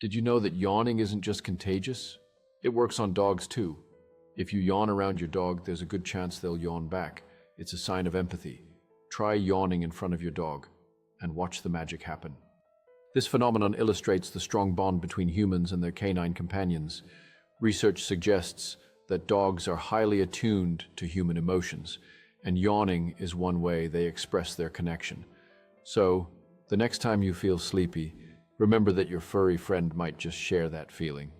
Did you know that yawning isn't just contagious? It works on dogs too. If you yawn around your dog, there's a good chance they'll yawn back. It's a sign of empathy. Try yawning in front of your dog and watch the magic happen. This phenomenon illustrates the strong bond between humans and their canine companions. Research suggests that dogs are highly attuned to human emotions, and yawning is one way they express their connection. So, the next time you feel sleepy, remember that your furry friend might just share that feeling.